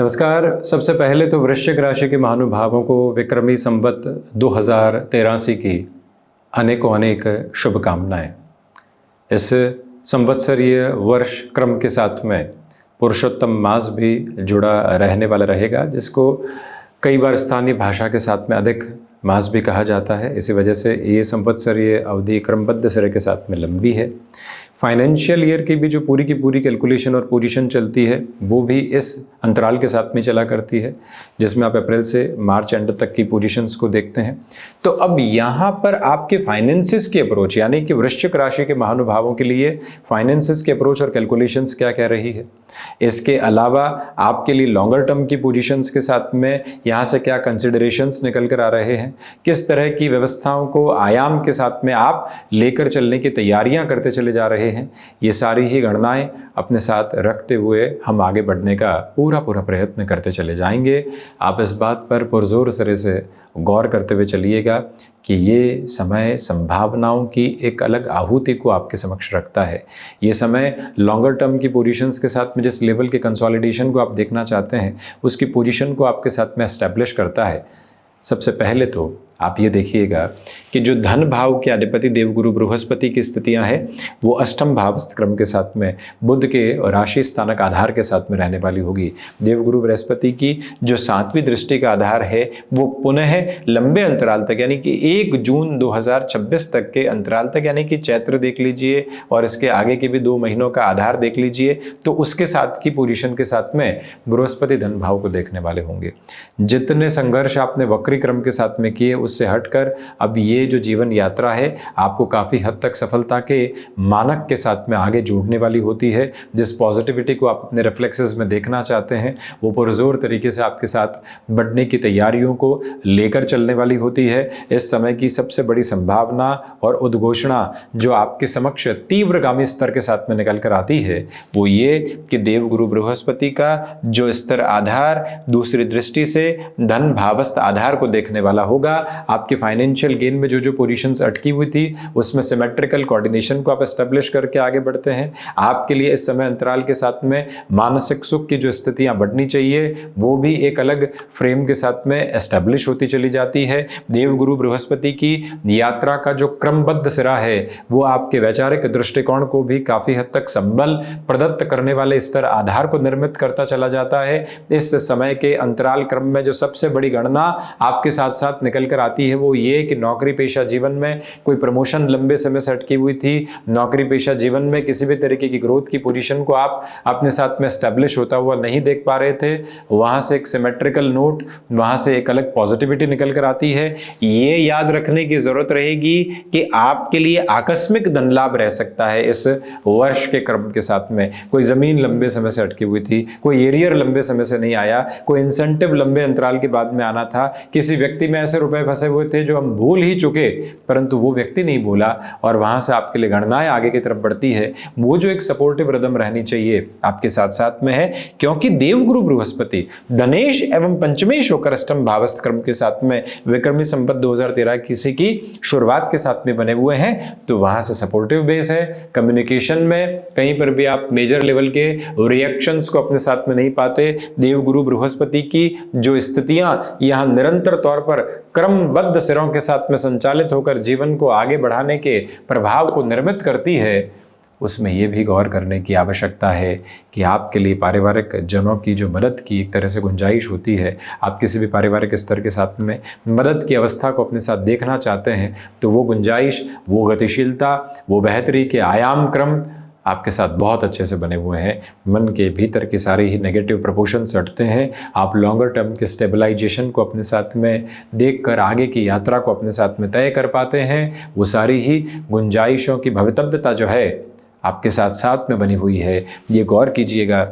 नमस्कार। सबसे पहले तो वृश्चिक राशि के महानुभावों को विक्रमी संवत 2083 की अनेकों अनेक शुभकामनाएं। इस संवत्सरीय वर्ष क्रम के साथ में पुरुषोत्तम मास भी जुड़ा रहने वाला रहेगा, जिसको कई बार स्थानीय भाषा के साथ में अधिक मास भी कहा जाता है। इसी वजह से ये संवत्सरीय अवधि क्रमबद्ध सिरे के साथ में लंबी है। फाइनेंशियल ईयर की भी जो पूरी की पूरी कैलकुलेशन और पोजीशन चलती है वो भी इस अंतराल के साथ में चला करती है, जिसमें आप अप्रैल से मार्च एंड तक की पोजीशंस को देखते हैं। तो अब यहाँ पर आपके फाइनेंसिस की अप्रोच, यानी कि वृश्चिक राशि के महानुभावों के लिए फाइनेंसिस की अप्रोच और कैलकुलेशंस क्या कह रही है। इसके अलावा आपके लिए लॉन्गर टर्म की पोजीशंस के साथ में यहाँ से क्या कंसिडरेशंस निकल कर आ रहे हैं, किस तरह की व्यवस्थाओं को आयाम के साथ में आप लेकर चलने की तैयारियां करते चले जा रहे हैं, ये सारी ही गणनाएं अपने साथ रखते हुए हम आगे बढ़ने का पूरा प्रयत्न करते चले जाएंगे। आप इस बात पर पुरजोर सिरे से गौर करते हुए चलिएगा कि ये समय संभावनाओं की एक अलग आहुति को आपके समक्ष रखता है। ये समय लॉन्गर टर्म की पोजीशंस के साथ में जिस लेवल के कंसोलिडेशन को आप देखना चाहते हैं उसकी पोजीशन को आपके साथ में एस्टैब्लिश करता है। सबसे पहले तो आप ये देखिएगा कि जो धन भाव के अधिपति देवगुरु बृहस्पति की स्थितियां हैं वो अष्टम भावस्थ क्रम के साथ में बुध के राशि स्थानक आधार के साथ में रहने वाली होगी। देवगुरु बृहस्पति की जो 7वीं दृष्टि का आधार है वो पुनः लंबे अंतराल तक, यानी कि 1 जून 2026 तक के अंतराल तक, यानी कि चैत्र देख लीजिए और इसके आगे के भी 2 महीनों का आधार देख लीजिए, तो उसके साथ की पोजीशन के साथ में बृहस्पति धन भाव को देखने वाले होंगे। जितने संघर्ष आपने वक्री क्रम के साथ में किए उससे हटकर अब ये जो जीवन यात्रा है आपको काफ़ी हद तक सफलता के मानक के साथ में आगे जोड़ने वाली होती है। जिस पॉजिटिविटी को आप अपने रिफ्लेक्सेस में देखना चाहते हैं वो पुरजोर तरीके से आपके साथ बढ़ने की तैयारियों को लेकर चलने वाली होती है। इस समय की सबसे बड़ी संभावना और उद्घोषणा जो आपके समक्ष तीव्रगामी स्तर के साथ में निकल कर आती है वो ये कि देवगुरु बृहस्पति का जो स्तर आधार दूसरी दृष्टि से धन भावस्थ आधार को देखने वाला होगा। आपके फाइनेंशियल गेन में जो पोजीशंस अटकी हुई थी उसमें सिमेट्रिकल कोऑर्डिनेशन को आप एस्टेब्लिश करके आगे बढ़ते हैं। आपके लिए इस समय अंतराल के साथ में मानसिक सुख की जो स्थितियां बढ़नी चाहिए वो भी एक अलग फ्रेम के साथ में एस्टेब्लिश होती चली जाती है। देवगुरु बृहस्पति की यात्रा का जो क्रमबद्ध सिरा है वो आपके वैचारिक दृष्टिकोण को भी काफी हद तक संबल प्रदत्त करने वाले स्तर आधार को निर्मित करता चला जाता है। इस समय के अंतराल क्रम में जो सबसे बड़ी गणना आपके साथ साथ निकल कर आती है वो ये कि नौकरी पेशा जीवन में कोई प्रमोशन लंबे समय से अटकी हुई थी, नौकरी पेशा जीवन में किसी भी तरीके की ग्रोथ की पोजीशन को आप अपने साथ में एस्टेब्लिश होता हुआ नहीं देख पा रहे थे, वहां से एक सिमेट्रिकल नोट, वहां से एक अलग पॉजिटिविटी निकल कर आती है। ये याद रखने की जरूरत रहेगी कि आपके लिए आकस्मिक धन लाभ रह सकता है इस वर्ष के क्रम के साथ में। कोई जमीन लंबे समय से अटकी हुई थी, कोई एरियर लंबे समय से नहीं आया, कोई इंसेंटिव लंबे अंतराल के बाद में आना था, किसी व्यक्ति में ऐसे रुपए फंसे हुए थे जो हम भूल ही चुके परंतु वो व्यक्ति नहीं भूला और वहां से आपके लिए गणनाएं आगे की तरफ बढ़ती है। वो जो एक सपोर्टिव रिदम रहनी चाहिए आपके साथ साथ में है, क्योंकि देवगुरु बृहस्पति धनेश एवं पंचमेश होकर अष्टम भावस्थ क्रम के साथ में विक्रमी संवत 2013 किसी की शुरुआत के साथ में बने हुए हैं, तो वहां से सपोर्टिव बेस है। कम्युनिकेशन में कहीं पर भी आप मेजर लेवल के रिएक्शंस को अपने साथ में नहीं पाते। देवगुरु बृहस्पति की जो स्थितियां यहां निरंतर तौर पर क्रमबद्ध सिरों के साथ में संचालित होकर जीवन को आगे बढ़ाने के प्रभाव को निर्मित करती है, उसमें यह भी गौर करने की आवश्यकता है कि आपके लिए पारिवारिक जनों की जो मदद की एक तरह से गुंजाइश होती है। आप किसी भी पारिवारिक स्तर के साथ में मदद की अवस्था को अपने साथ देखना चाहते हैं तो वो गुंजाइश, वो गतिशीलता, वो बेहतरी के आयाम क्रम आपके साथ बहुत अच्छे से बने हुए हैं। मन के भीतर की सारी ही नेगेटिव प्रपोर्शंस हटते हैं। आप लॉन्गर टर्म के स्टेबलाइजेशन को अपने साथ में देखकर आगे की यात्रा को अपने साथ में तय कर पाते हैं। वो सारी ही गुंजाइशों की भवितव्यता जो है आपके साथ साथ में बनी हुई है। ये गौर कीजिएगा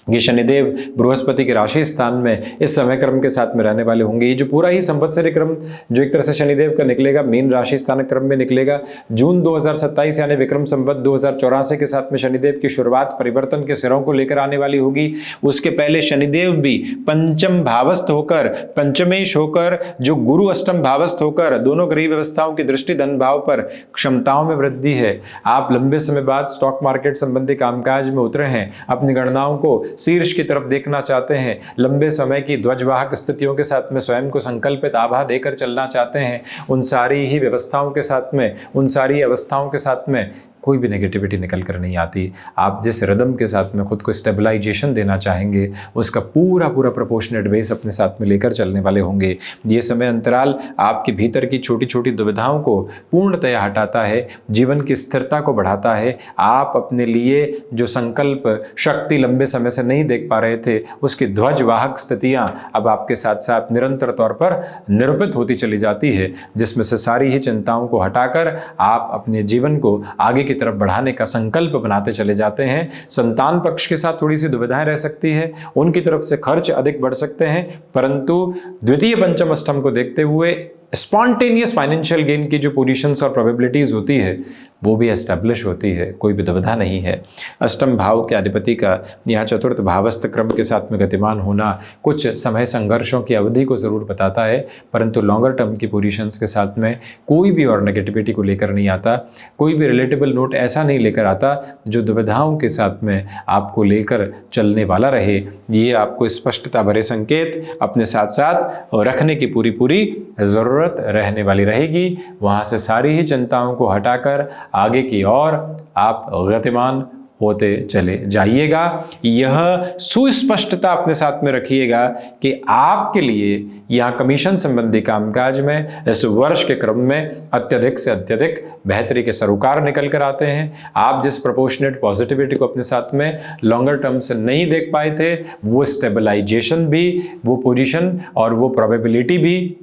ये शनिदेव बृहस्पति के राशि स्थान में इस समय क्रम के साथ में रहने वाले होंगे। ये जो पूरा ही संवत्सरीय क्रम जो एक तरह से शनिदेव का निकलेगा मीन राशि स्थान क्रम में निकलेगा। जून 2027 यानी विक्रम संवत 2084 के साथ में शनिदेव की शुरुआत परिवर्तन के सिरों को लेकर आने वाली होगी। उसके पहले शनिदेव भी पंचम भावस्थ होकर, पंचमेश होकर, जो गुरु अष्टम भावस्थ होकर, दोनों ग्रह व्यवस्थाओं की दृष्टि धन भाव पर क्षमताओं में वृद्धि है। आप लंबे समय बाद स्टॉक मार्केट संबंधी कामकाज में उतरे हैं, अपनी गणनाओं को शीर्ष की तरफ देखना चाहते हैं, लंबे समय की ध्वजवाहक स्थितियों के साथ में स्वयं को संकल्पित आभा देकर चलना चाहते हैं, उन सारी ही व्यवस्थाओं के साथ में, उन सारी अवस्थाओं के साथ में कोई भी नेगेटिविटी निकल कर नहीं आती। आप जिस रिदम के साथ में खुद को स्टेबलाइजेशन देना चाहेंगे, उसका पूरा पूरा प्रोपोर्शनेट बेस अपने साथ में लेकर चलने वाले होंगे। ये समय अंतराल आपके भीतर की छोटी छोटी दुविधाओं को पूर्णतया हटाता है, जीवन की स्थिरता को बढ़ाता है। आप अपने लिए जो संकल्प शक्ति लंबे समय से नहीं देख पा रहे थे, उसकी ध्वजवाहक स्थितियाँ अब आपके साथ साथ निरंतर तौर पर निरूपित होती चली जाती है, जिसमें से सारी ही चिंताओं को हटाकर आप अपने जीवन को आगे की तरफ बढ़ाने का संकल्प बनाते चले जाते हैं। संतान पक्ष के साथ थोड़ी सी दुविधाएं रह सकती है, उनकी तरफ से खर्च अधिक बढ़ सकते हैं, परंतु द्वितीय पंचम अष्टम को देखते हुए स्पॉन्टेनियस फाइनेंशियल गेन की जो पोजीशंस और प्रोबेबिलिटीज होती है वो भी एस्टेब्लिश होती है, कोई भी दुविधा नहीं है। अष्टम भाव के अधिपति का यहाँ चतुर्थ भावस्थ क्रम के साथ में गतिमान होना कुछ समय संघर्षों की अवधि को ज़रूर बताता है, परंतु लॉन्गर टर्म की पोजीशंस के साथ में कोई भी और नेगेटिविटी को लेकर नहीं आता, कोई भी रिलेटेबल नोट ऐसा नहीं लेकर आता जो दुविधाओं के साथ में आपको लेकर चलने वाला रहे। ये आपको स्पष्टता भरे संकेत अपने साथ साथ रखने की पूरी ज़रूरत रहने वाली रहेगी। वहाँ से सारी ही चिंताओं को हटाकर आगे की ओर आप गतिमान होते चले जाइएगा। यह सुस्पष्टता अपने साथ में रखिएगा कि आपके लिए यहाँ कमीशन संबंधी कामकाज में इस वर्ष के क्रम में अत्यधिक से अत्यधिक बेहतरी के सरोकार निकल कर आते हैं। आप जिस प्रोपोर्शनेट पॉजिटिविटी को अपने साथ में लॉन्गर टर्म से नहीं देख पाए थे, वो स्टेबलाइजेशन भी, वो पोजीशन और वो प्रोबेबिलिटी भी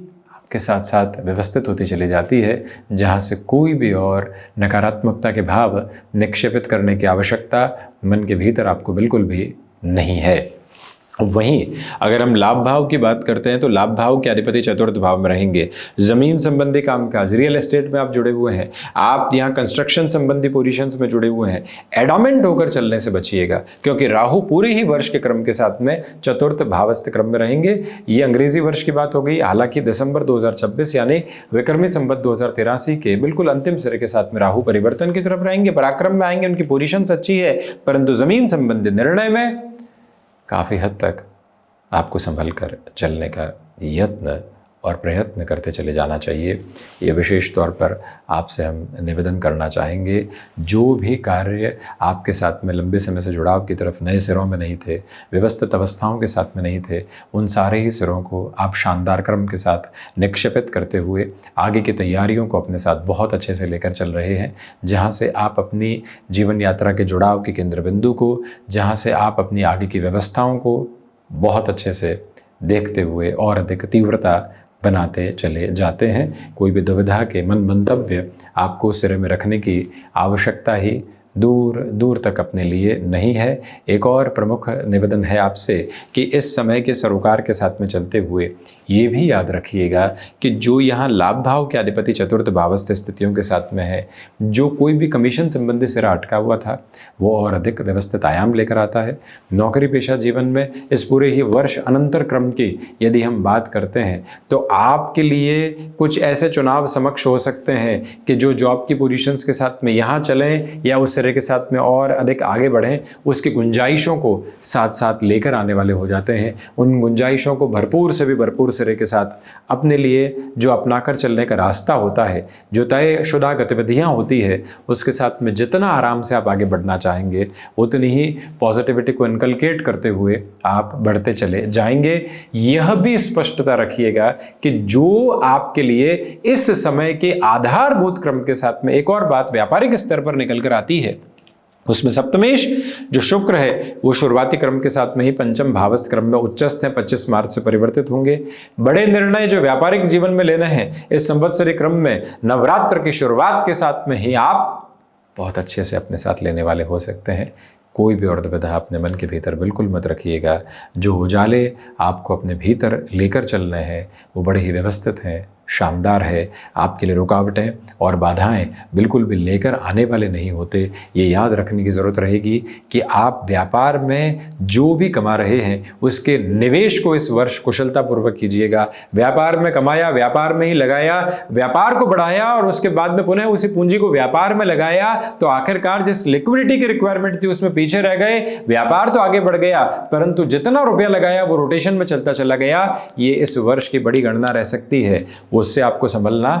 के साथ साथ व्यवस्थित होती चली जाती है, जहाँ से कोई भी और नकारात्मकता के भाव निक्षेपित करने की आवश्यकता मन के भीतर आपको बिल्कुल भी नहीं है। वहीं अगर हम लाभ भाव की बात करते हैं तो लाभ भाव के अधिपति चतुर्थ भाव में रहेंगे। जमीन संबंधी कामकाज, रियल एस्टेट में आप जुड़े हुए हैं, आप यहाँ कंस्ट्रक्शन संबंधी पोजीशंस में जुड़े हुए हैं, एडोमेंट होकर चलने से बचिएगा, क्योंकि राहु पूरे ही वर्ष के क्रम के साथ में चतुर्थ भावस्थ क्रम में रहेंगे। ये अंग्रेजी वर्ष की बात हो गई, हालांकि दिसंबर 2026 यानी विक्रमी संवत 2083 के बिल्कुल अंतिम सिरे के साथ में राहु परिवर्तन की तरफ रहेंगे, पराक्रम में आएंगे, उनकी पोजीशन अच्छी है, परंतु जमीन संबंधी निर्णय में काफ़ी हद तक आपको संभल कर चलने का यत्न और प्रयत्न करते चले जाना चाहिए। ये विशेष तौर पर आपसे हम निवेदन करना चाहेंगे, जो भी कार्य आपके साथ में लंबे समय से जुड़ाव की तरफ नए सिरों में नहीं थे, व्यवस्थित अवस्थाओं के साथ में नहीं थे, उन सारे ही सिरों को आप शानदार क्रम के साथ निक्षेपित करते हुए आगे की तैयारियों को अपने साथ बहुत अच्छे से लेकर चल रहे हैं, जहाँ से आप अपनी जीवन यात्रा के जुड़ाव के केंद्र बिंदु को, जहाँ से आप अपनी आगे की व्यवस्थाओं को बहुत अच्छे से देखते हुए और अधिक तीव्रता बनाते चले जाते हैं। कोई भी दुविधा के मन मंतव्य आपको सिरे में रखने की आवश्यकता ही दूर दूर तक अपने लिए नहीं है। एक और प्रमुख निवेदन है आपसे कि इस समय के सरोकार के साथ में चलते हुए ये भी याद रखिएगा कि जो यहाँ लाभ भाव के अधिपति चतुर्थ भावस्थ स्थितियों के साथ में है, जो कोई भी कमीशन संबंधी सिरा अटका हुआ था वो और अधिक व्यवस्थित आयाम लेकर आता है। नौकरी पेशा जीवन में इस पूरे ही वर्ष अनंतर क्रम की यदि हम बात करते हैं तो आपके लिए कुछ ऐसे चुनाव समक्ष हो सकते हैं कि जो जॉब की पोजीशंस के साथ में यहाँ चलें या उस सिरे के साथ में और अधिक आगे बढ़ें, उसकी गुंजाइशों को साथ साथ लेकर आने वाले हो जाते हैं। उन गुंजाइशों को भरपूर से भी भरपूर सिरे के साथ अपने लिए जो अपनाकर चलने का रास्ता होता है, जो तयशुदा गतिविधियां होती है, उसके साथ में जितना आराम से आप आगे बढ़ना चाहेंगे उतनी ही पॉजिटिविटी को इनकलकेट करते हुए आप बढ़ते चले जाएंगे। यह भी स्पष्टता रखिएगा कि जो आपके लिए इस समय के आधारभूत क्रम के साथ में एक और बात व्यापारिक स्तर पर निकल कर आती है, उसमें सप्तमेश जो शुक्र है वो शुरुआती क्रम के साथ में ही पंचम भावस्थ क्रम में उच्चस्थ है, 25 मार्च से परिवर्तित होंगे। बड़े निर्णय जो व्यापारिक जीवन में लेने हैं इस संवत्सरी क्रम में नवरात्र की शुरुआत के साथ में ही आप बहुत अच्छे से अपने साथ लेने वाले हो सकते हैं। कोई भी और दुविधा अपने मन के भीतर बिल्कुल मत रखिएगा। जो उजाले आपको अपने भीतर लेकर चलने हैं वो बड़े ही व्यवस्थित हैं, शानदार है। आपके लिए रुकावटें और बाधाएं बिल्कुल भी लेकर आने वाले नहीं होते। ये याद रखने की ज़रूरत रहेगी कि आप व्यापार में जो भी कमा रहे हैं उसके निवेश को इस वर्ष कुशलतापूर्वक कीजिएगा। व्यापार में कमाया, व्यापार में ही लगाया, व्यापार को बढ़ाया और उसके बाद में पुनः उसी पूंजी को व्यापार में लगाया तो आखिरकार जिस लिक्विडिटी की रिक्वायरमेंट थी उसमें पीछे रह गए। व्यापार तो आगे बढ़ गया परंतु जितना रुपया लगाया वो रोटेशन में चलता चला गया। ये इस वर्ष की बड़ी गणना रह सकती है, उससे आपको संभलना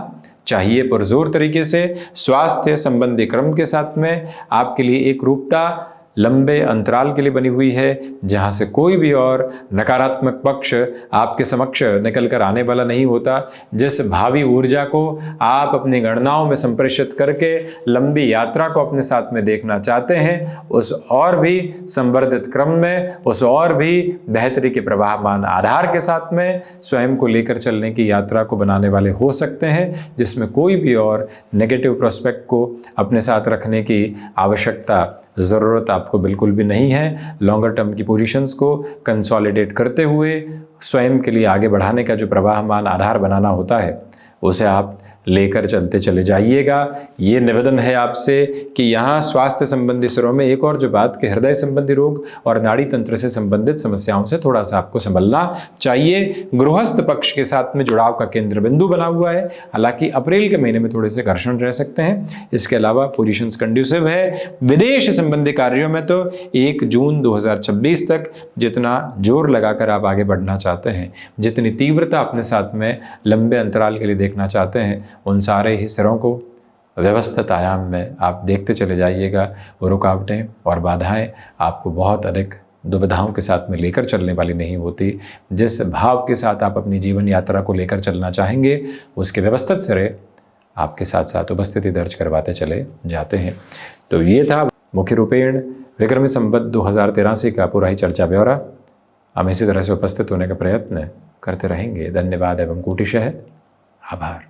चाहिए पुरजोर तरीके से। स्वास्थ्य संबंधी क्रम के साथ में आपके लिए एक रूपता लंबे अंतराल के लिए बनी हुई है, जहां से कोई भी और नकारात्मक पक्ष आपके समक्ष निकल कर आने वाला नहीं होता। जिस भावी ऊर्जा को आप अपनी गणनाओं में संप्रेषित करके लंबी यात्रा को अपने साथ में देखना चाहते हैं, उस और भी संवर्धित क्रम में, उस और भी बेहतरी के प्रवाहमान आधार के साथ में स्वयं को लेकर चलने की यात्रा को बनाने वाले हो सकते हैं, जिसमें कोई भी और नेगेटिव प्रोस्पेक्ट को अपने साथ रखने की आवश्यकता, ज़रूरत आपको बिल्कुल भी नहीं है। लॉन्गर टर्म की पोजीशंस को कंसोलिडेट करते हुए स्वयं के लिए आगे बढ़ाने का जो प्रवाहमान आधार बनाना होता है उसे आप लेकर चलते चले जाइएगा। ये निवेदन है आपसे कि यहाँ स्वास्थ्य संबंधी स्तरों में एक और जो बात कि हृदय संबंधी रोग और नाड़ी तंत्र से संबंधित समस्याओं से थोड़ा सा आपको संभलना चाहिए। गृहस्थ पक्ष के साथ में जुड़ाव का केंद्र बिंदु बना हुआ है, हालांकि अप्रैल के महीने में थोड़े से घर्षण रह सकते हैं। इसके अलावा पोजीशंस कंड्यूसिव है। विदेश संबंधी कार्यों में तो 1 जून 2026 तक जितना जोर लगाकर आप आगे बढ़ना चाहते हैं, जितनी तीव्रता अपने साथ में लंबे अंतराल के लिए देखना चाहते हैं, उन सारे ही सिरों को व्यवस्थित आयाम में आप देखते चले जाइएगा। रुकावटें और बाधाएं आपको बहुत अधिक दुविधाओं के साथ में लेकर चलने वाली नहीं होती। जिस भाव के साथ आप अपनी जीवन यात्रा को लेकर चलना चाहेंगे उसके व्यवस्थित सिरे आपके साथ साथ उपस्थिति दर्ज करवाते चले जाते हैं। तो ये था मुख्य रूपेण विक्रमी संवत 2083 का पूरा ही चर्चा ब्यौरा। हम इसी तरह से उपस्थित होने का प्रयत्न करते रहेंगे। धन्यवाद एवं कोटिशः आभार।